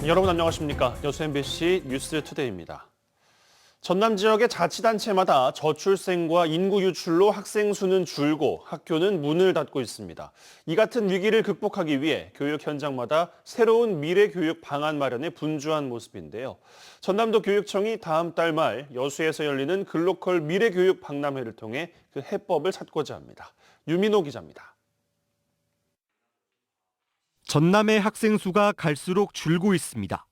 여러분 안녕하십니까? 여수 MBC 뉴스투데이입니다. 전남 지역의 자치단체마다 저출생과 인구 유출로 학생 수는 줄고 학교는 문을 닫고 있습니다. 이 같은 위기를 극복하기 위해 교육 현장마다 새로운 미래 교육 방안 마련에 분주한 모습인데요. 전남도 교육청이 다음 달 말 여수에서 열리는 글로컬 미래 교육 박람회를 통해 그 해법을 찾고자 합니다. 유민호 기자입니다. 전남의 학생 수가 갈수록 줄고 있습니다.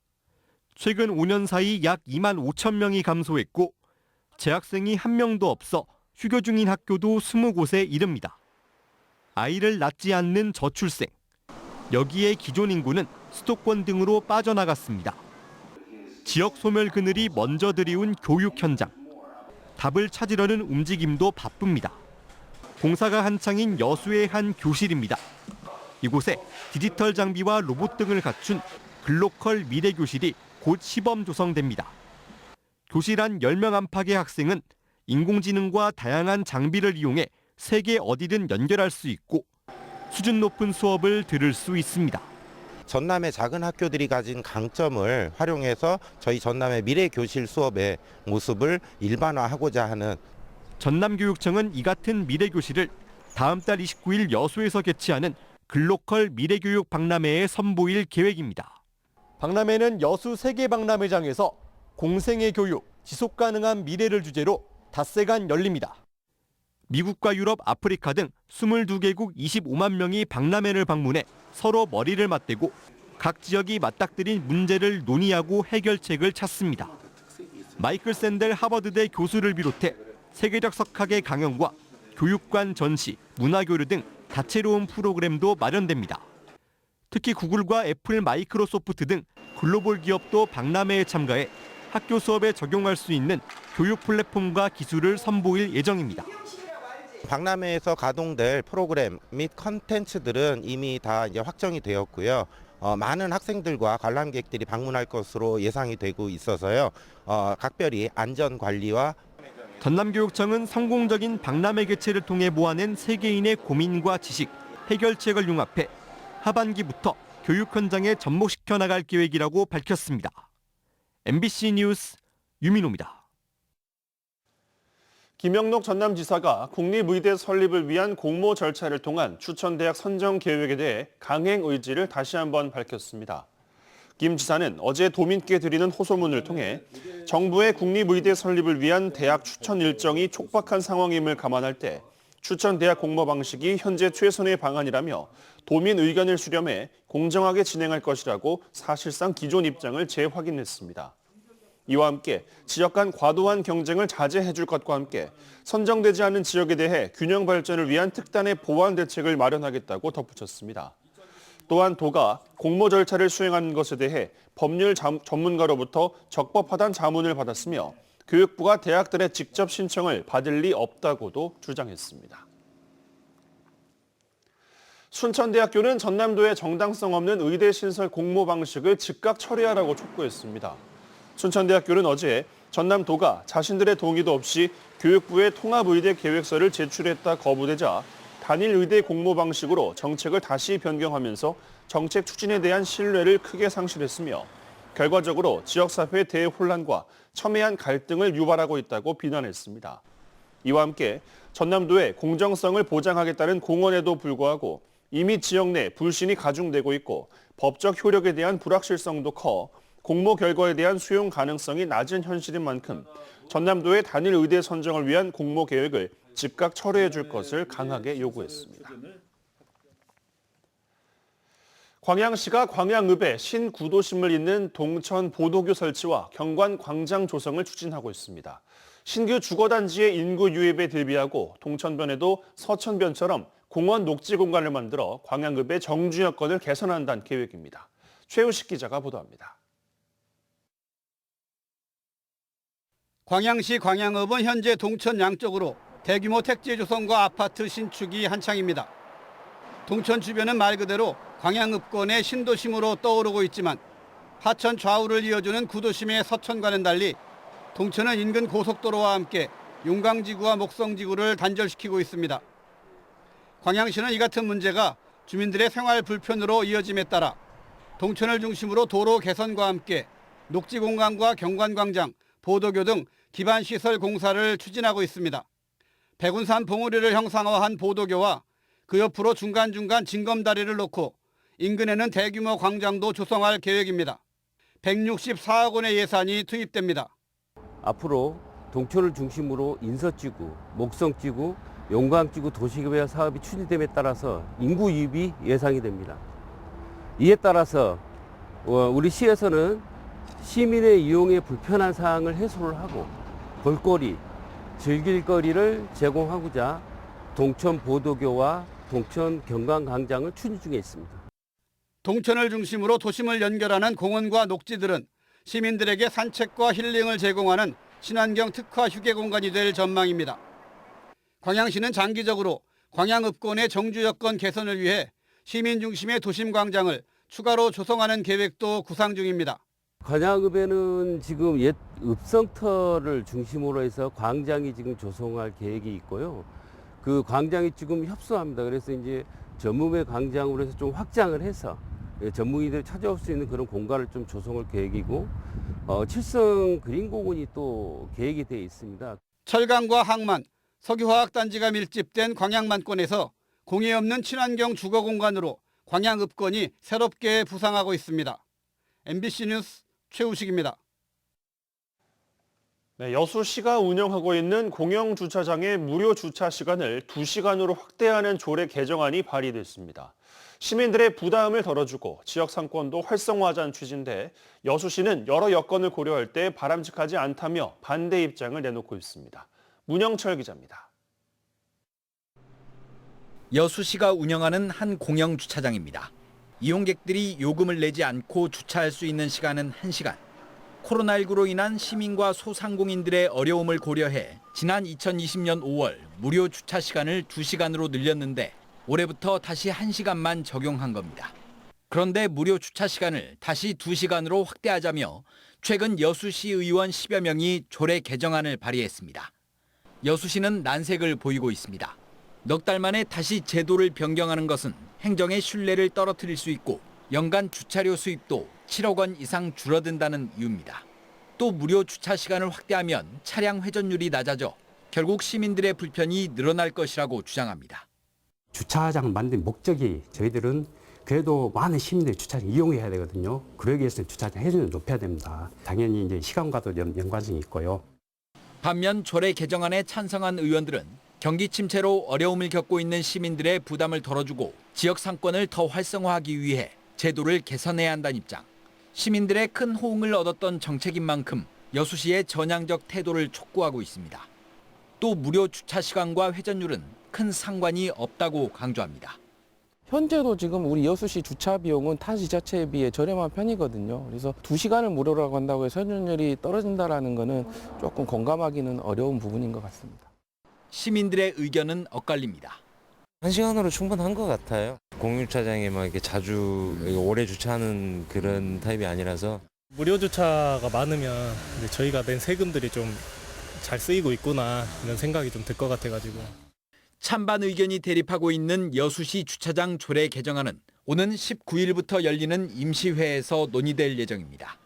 최근 5년 사이 약 2만 5천 명이 감소했고 재학생이 한 명도 없어 휴교 중인 학교도 20곳에 이릅니다. 아이를 낳지 않는 저출생. 여기에 기존 인구는 수도권 등으로 빠져나갔습니다. 지역 소멸 그늘이 먼저 들이운 교육 현장. 답을 찾으려는 움직임도 바쁩니다. 공사가 한창인 여수의 한 교실입니다. 이곳에 디지털 장비와 로봇 등을 갖춘 글로컬 미래 교실이 곧 시범 조성됩니다. 교실 안 10명 안팎의 학생은 인공지능과 다양한 장비를 이용해 세계 어디든 연결할 수 있고 수준 높은 수업을 들을 수 있습니다. 전남의 작은 학교들이 가진 강점을 활용해서 저희 전남의 미래 교실 수업의 모습을 일반화하고자 하는 전남교육청은 이 같은 미래 교실을 다음 달 29일 여수에서 개최하는 글로컬 미래교육 박람회에 선보일 계획입니다. 박람회는 여수 세계박람회장에서 공생애 교육, 지속가능한 미래를 주제로 닷새간 열립니다. 미국과 유럽, 아프리카 등 22개국 25만 명이 박람회를 방문해 서로 머리를 맞대고 각 지역이 맞닥뜨린 문제를 논의하고 해결책을 찾습니다. 마이클 샌델 하버드대 교수를 비롯해 세계적 석학의 강연과 교육관 전시, 문화교류 등 다채로운 프로그램도 마련됩니다. 특히 구글과 애플, 마이크로소프트 등 글로벌 기업도 박람회에 참가해 학교 수업에 적용할 수 있는 교육 플랫폼과 기술을 선보일 예정입니다. 박람회에서 가동될 프로그램 및 컨텐츠들은 이미 다 확정이 되었고요. 많은 학생들과 관람객들이 방문할 것으로 예상이 되고 있어서요. 각별히 안전 관리와 전남교육청은 성공적인 박람회 개최를 통해 모아낸 세계인의 고민과 지식, 해결책을 융합해 하반기부터 교육 현장에 접목시켜 나갈 계획이라고 밝혔습니다. MBC 뉴스 유민호입니다. 김영록 전남지사가 국립의대 설립을 위한 공모 절차를 통한 추천대학 선정 계획에 대해 강행 의지를 다시 한번 밝혔습니다. 김 지사는 어제 도민께 드리는 호소문을 통해 정부의 국립의대 설립을 위한 대학 추천 일정이 촉박한 상황임을 감안할 때 추천 대학 공모 방식이 현재 최선의 방안이라며 도민 의견을 수렴해 공정하게 진행할 것이라고 사실상 기존 입장을 재확인했습니다. 이와 함께 지역 간 과도한 경쟁을 자제해 줄 것과 함께 선정되지 않은 지역에 대해 균형 발전을 위한 특단의 보완 대책을 마련하겠다고 덧붙였습니다. 또한 도가 공모 절차를 수행하는 것에 대해 법률 전문가로부터 적법하다는 자문을 받았으며 교육부가 대학들의 직접 신청을 받을 리 없다고도 주장했습니다. 순천대학교는 전남도의 정당성 없는 의대 신설 공모 방식을 즉각 처리하라고 촉구했습니다. 순천대학교는 어제 전남도가 자신들의 동의도 없이 교육부에 통합의대 계획서를 제출했다 거부되자 단일 의대 공모 방식으로 정책을 다시 변경하면서 정책 추진에 대한 신뢰를 크게 상실했으며 결과적으로 지역사회의 대혼란과 첨예한 갈등을 유발하고 있다고 비난했습니다. 이와 함께 전남도의 공정성을 보장하겠다는 공언에도 불구하고 이미 지역 내 불신이 가중되고 있고 법적 효력에 대한 불확실성도 커 공모 결과에 대한 수용 가능성이 낮은 현실인 만큼 전남도의 단일 의대 선정을 위한 공모 계획을 즉각 철회해 줄 것을 강하게 요구했습니다. 광양시가 광양읍에 신구도심을 잇는 동천 보도교 설치와 경관 광장 조성을 추진하고 있습니다. 신규 주거단지의 인구 유입에 대비하고 동천변에도 서천변처럼 공원 녹지 공간을 만들어 광양읍의 정주 여건을 개선한다는 계획입니다. 최우식 기자가 보도합니다. 광양시 광양읍은 현재 동천 양쪽으로 대규모 택지 조성과 아파트 신축이 한창입니다. 동천 주변은 말 그대로 광양읍권의 신도심으로 떠오르고 있지만 하천 좌우를 이어주는 구도심의 서천과는 달리 동천은 인근 고속도로와 함께 용강지구와 목성지구를 단절시키고 있습니다. 광양시는 이 같은 문제가 주민들의 생활 불편으로 이어짐에 따라 동천을 중심으로 도로 개선과 함께 녹지공간과 경관광장, 보도교 등 기반시설 공사를 추진하고 있습니다. 백운산 봉우리를 형상화한 보도교와 그 옆으로 중간중간 징검다리를 놓고 인근에는 대규모 광장도 조성할 계획입니다. 164억 원의 예산이 투입됩니다. 앞으로 동천을 중심으로 인서지구, 목성지구, 용광지구 도시개발 사업이 추진됨에 따라서 인구 유입이 예상이 됩니다. 이에 따라서 우리 시에서는 시민의 이용에 불편한 사항을 해소를 하고 볼거리, 즐길 거리를 제공하고자 동천 보도교와 동천 경관광장을 추진 중에 있습니다. 동천을 중심으로 도심을 연결하는 공원과 녹지들은 시민들에게 산책과 힐링을 제공하는 친환경 특화 휴게 공간이 될 전망입니다. 광양시는 장기적으로 광양읍권의 정주 여건 개선을 위해 시민 중심의 도심광장을 추가로 조성하는 계획도 구상 중입니다. 광양읍에는 지금 옛 읍성터를 중심으로 해서 광장이 지금 조성할 계획이 있고요. 그 광장이 지금 협소합니다. 그래서 이제 전문의 광장으로 해서 좀 확장을 해서 전문의들이 찾아올 수 있는 그런 공간을 좀 조성할 계획이고, 칠성 그린공원이 또 계획이 되어 있습니다. 철강과 항만, 석유화학단지가 밀집된 광양만권에서 공해 없는 친환경 주거 공간으로 광양읍권이 새롭게 부상하고 있습니다. MBC 뉴스 최우식입니다. 네, 여수시가 운영하고 있는 공영주차장의 무료 주차 시간을 2시간으로 확대하는 조례 개정안이 발의됐습니다. 시민들의 부담을 덜어주고 지역 상권도 활성화하자는 취지인데 여수시는 여러 여건을 고려할 때 바람직하지 않다며 반대 입장을 내놓고 있습니다. 문영철 기자입니다. 여수시가 운영하는 한 공영주차장입니다. 이용객들이 요금을 내지 않고 주차할 수 있는 시간은 1시간. 코로나19로 인한 시민과 소상공인들의 어려움을 고려해 지난 2020년 5월 무료 주차 시간을 2시간으로 늘렸는데 올해부터 다시 1시간만 적용한 겁니다. 그런데 무료 주차 시간을 다시 2시간으로 확대하자며 최근 여수시 의원 10여 명이 조례 개정안을 발의했습니다. 여수시는 난색을 보이고 있습니다. 넉 달 만에 다시 제도를 변경하는 것은 행정의 신뢰를 떨어뜨릴 수 있고 연간 주차료 수입도 7억 원 이상 줄어든다는 이유입니다. 또 무료 주차 시간을 확대하면 차량 회전율이 낮아져 결국 시민들의 불편이 늘어날 것이라고 주장합니다. 주차장 만든 목적이 저희들은 그래도 많은 시민들이 주차장 이용해야 되거든요. 그러기 위해서는 주차장 회전율을 높여야 됩니다. 당연히 이제 시간과도 연관성이 있고요. 반면 조례 개정안에 찬성한 의원들은 경기 침체로 어려움을 겪고 있는 시민들의 부담을 덜어주고 지역 상권을 더 활성화하기 위해 제도를 개선해야 한다는 입장. 시민들의 큰 호응을 얻었던 정책인 만큼 여수시의 전향적 태도를 촉구하고 있습니다. 또 무료 주차 시간과 회전율은 큰 상관이 없다고 강조합니다. 현재도 지금 우리 여수시 주차 비용은 타 지자체에 비해 저렴한 편이거든요. 그래서 2시간을 무료라고 한다고 해서 회전율이 떨어진다는 것은 조금 공감하기는 어려운 부분인 것 같습니다. 시민들의 의견은 엇갈립니다. 1시간으로 충분한 것 같아요. 공유주차장에 막 이렇게 자주 오래 주차하는 그런 타입이 아니라서. 무료 주차가 많으면 저희가 낸 세금들이 좀 잘 쓰이고 있구나 이런 생각이 좀 들 것 같아가지고. 찬반 의견이 대립하고 있는 여수시 주차장 조례 개정안은 오는 19일부터 열리는 임시회에서 논의될 예정입니다.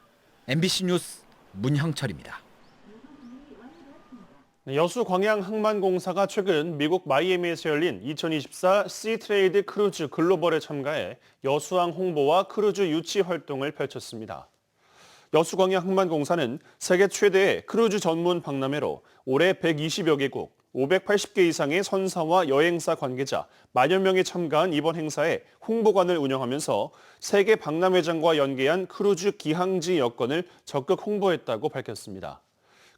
MBC 뉴스 문형철입니다. 여수 광양항만공사가 최근 미국 마이애미에서 열린 2024 시트레이드 크루즈 글로벌에 참가해 여수항 홍보와 크루즈 유치 활동을 펼쳤습니다. 여수 광양항만공사는 세계 최대의 크루즈 전문 박람회로 올해 120여 개국, 580개 이상의 선사와 여행사 관계자 10,000여 명이 참가한 이번 행사에 홍보관을 운영하면서 세계 박람회장과 연계한 크루즈 기항지 여건을 적극 홍보했다고 밝혔습니다.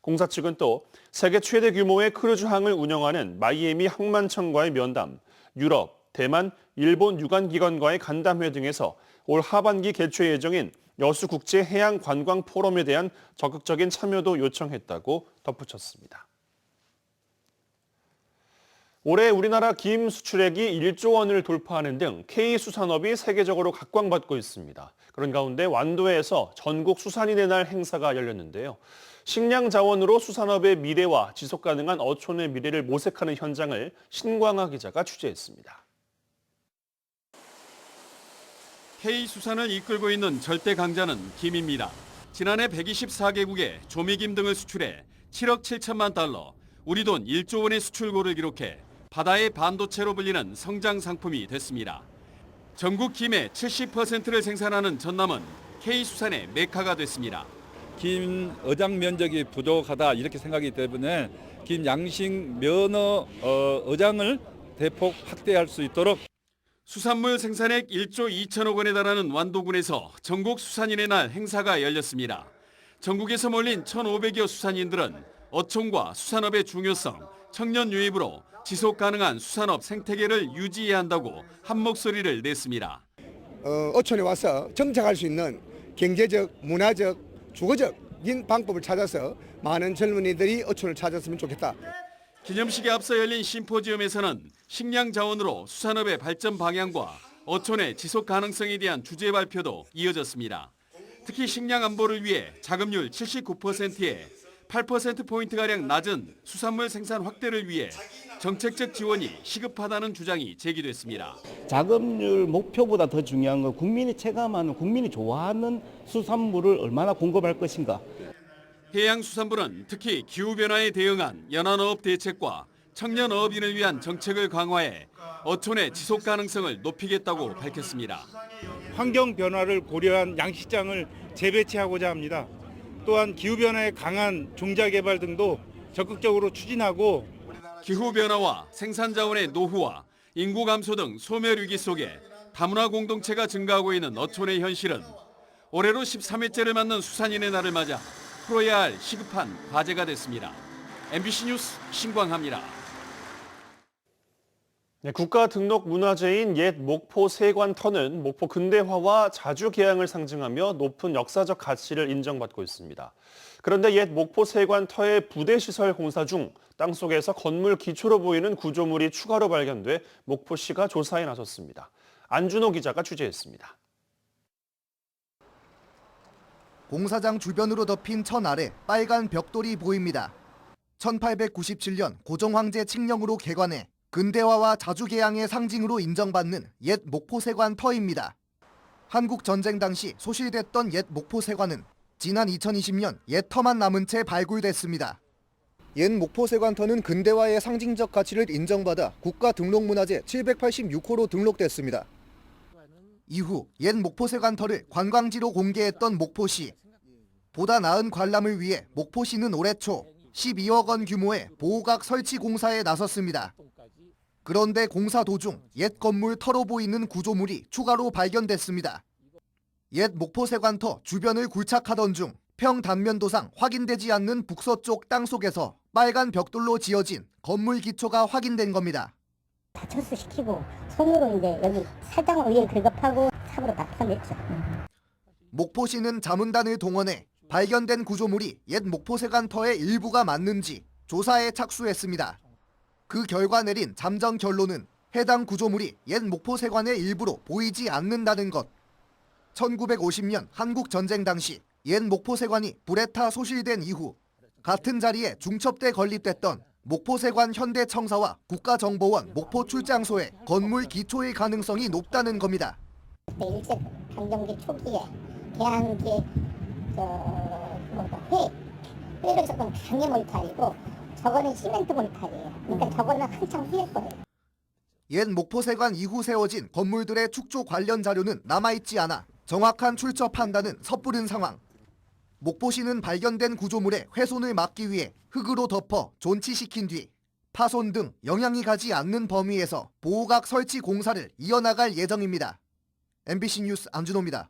공사 측은 또 세계 최대 규모의 크루즈항을 운영하는 마이애미 항만청과의 면담, 유럽, 대만, 일본 유관기관과의 간담회 등에서 올 하반기 개최 예정인 여수국제해양관광포럼에 대한 적극적인 참여도 요청했다고 덧붙였습니다. 올해 우리나라 김 수출액이 1조 원을 돌파하는 등 K수산업이 세계적으로 각광받고 있습니다. 그런 가운데 완도에서 전국 수산인의 날 행사가 열렸는데요. 식량 자원으로 수산업의 미래와 지속 가능한 어촌의 미래를 모색하는 현장을 신광하 기자가 취재했습니다. K수산을 이끌고 있는 절대 강자는 김입니다. 지난해 124개국에 조미김 등을 수출해 7억 7천만 달러, 우리 돈 1조 원의 수출고를 기록해 바다의 반도체로 불리는 성장 상품이 됐습니다. 전국 김의 70%를 생산하는 전남은 K수산의 메카가 됐습니다. 김 어장 면적이 부족하다 이렇게 생각이 때문에 김 양식 면허 어장을 대폭 확대할 수 있도록 수산물 생산액 1조 2천억 원에 달하는 완도군에서 전국 수산인의 날 행사가 열렸습니다. 전국에서 몰린 1,500여 수산인들은 어촌과 수산업의 중요성, 청년 유입으로 지속 가능한 수산업 생태계를 유지해야 한다고 한 목소리를 냈습니다. 어촌에 와서 정착할 수 있는 경제적, 문화적, 주거적인 방법을 찾아서 많은 젊은이들이 어촌을 찾았으면 좋겠다. 기념식에 앞서 열린 심포지엄에서는 식량 자원으로 수산업의 발전 방향과 어촌의 지속 가능성에 대한 주제 발표도 이어졌습니다. 특히 식량 안보를 위해 자급률 79%에 8%포인트가량 낮은 수산물 생산 확대를 위해 정책적 지원이 시급하다는 주장이 제기됐습니다. 자급률 목표보다 더 중요한 건 국민이 체감하는, 국민이 좋아하는 수산물을 얼마나 공급할 것인가. 해양수산부는 특히 기후변화에 대응한 연안어업 대책과 청년어업인을 위한 정책을 강화해 어촌의 지속 가능성을 높이겠다고 밝혔습니다. 환경 변화를 고려한 양식장을 재배치하고자 합니다. 또한 기후변화에 강한 종자 개발 등도 적극적으로 추진하고 기후변화와 생산자원의 노후와 인구 감소 등 소멸 위기 속에 다문화 공동체가 증가하고 있는 어촌의 현실은 올해로 13회째를 맞는 수산인의 날을 맞아 풀어야 할 시급한 과제가 됐습니다. MBC 뉴스 신광하입니다. 네, 국가 등록 문화재인 옛 목포 세관터는 목포 근대화와 자주 개항을 상징하며 높은 역사적 가치를 인정받고 있습니다. 그런데 옛 목포 세관터의 부대시설 공사 중 땅속에서 건물 기초로 보이는 구조물이 추가로 발견돼 목포시가 조사에 나섰습니다. 안준호 기자가 취재했습니다. 공사장 주변으로 덮인 천 아래 빨간 벽돌이 보입니다. 1897년 고종황제 칙령으로 개관해 근대화와 자주개항의 상징으로 인정받는 옛 목포세관터입니다. 한국전쟁 당시 소실됐던 옛 목포세관은 지난 2020년 옛 터만 남은 채 발굴됐습니다. 옛 목포세관터는 근대화의 상징적 가치를 인정받아 국가등록문화재 786호로 등록됐습니다. 이후 옛 목포세관터를 관광지로 공개했던 목포시. 보다 나은 관람을 위해 목포시는 올해 초 12억 원 규모의 보호각 설치 공사에 나섰습니다. 그런데 공사 도중 옛 건물 터로 보이는 구조물이 추가로 발견됐습니다. 옛 목포세관터 주변을 굴착하던 중 평단면도상 확인되지 않는 북서쪽 땅속에서 빨간 벽돌로 지어진 건물 기초가 확인된 겁니다. 다 철수시키고 손으로 이제 여기 살짝 위에 긁어파고 삽으로 다 파냈죠. 목포시는 자문단을 동원해 발견된 구조물이 옛 목포세관터의 일부가 맞는지 조사에 착수했습니다. 그 결과 내린 잠정 결론은 해당 구조물이 옛 목포세관의 일부로 보이지 않는다는 것. 1950년 한국전쟁 당시 옛 목포세관이 불에 타 소실된 이후 같은 자리에 중첩돼 건립됐던 목포세관 현대청사와 국가정보원 목포출장소의 건물 기초의 가능성이 높다는 겁니다. 그때 일제강점기 초기에 개항기 회로 조금 강해 몰탈이고 저거는 시멘트 몰탈이에요. 그러니까 저거는 한참 후일 거예요. 옛 목포세관 이후 세워진 건물들의 축조 관련 자료는 남아있지 않아 정확한 출처 판단은 섣부른 상황. 목포시는 발견된 구조물의 훼손을 막기 위해 흙으로 덮어 존치시킨 뒤 파손 등 영향이 가지 않는 범위에서 보호각 설치 공사를 이어나갈 예정입니다. MBC 뉴스 안준호입니다.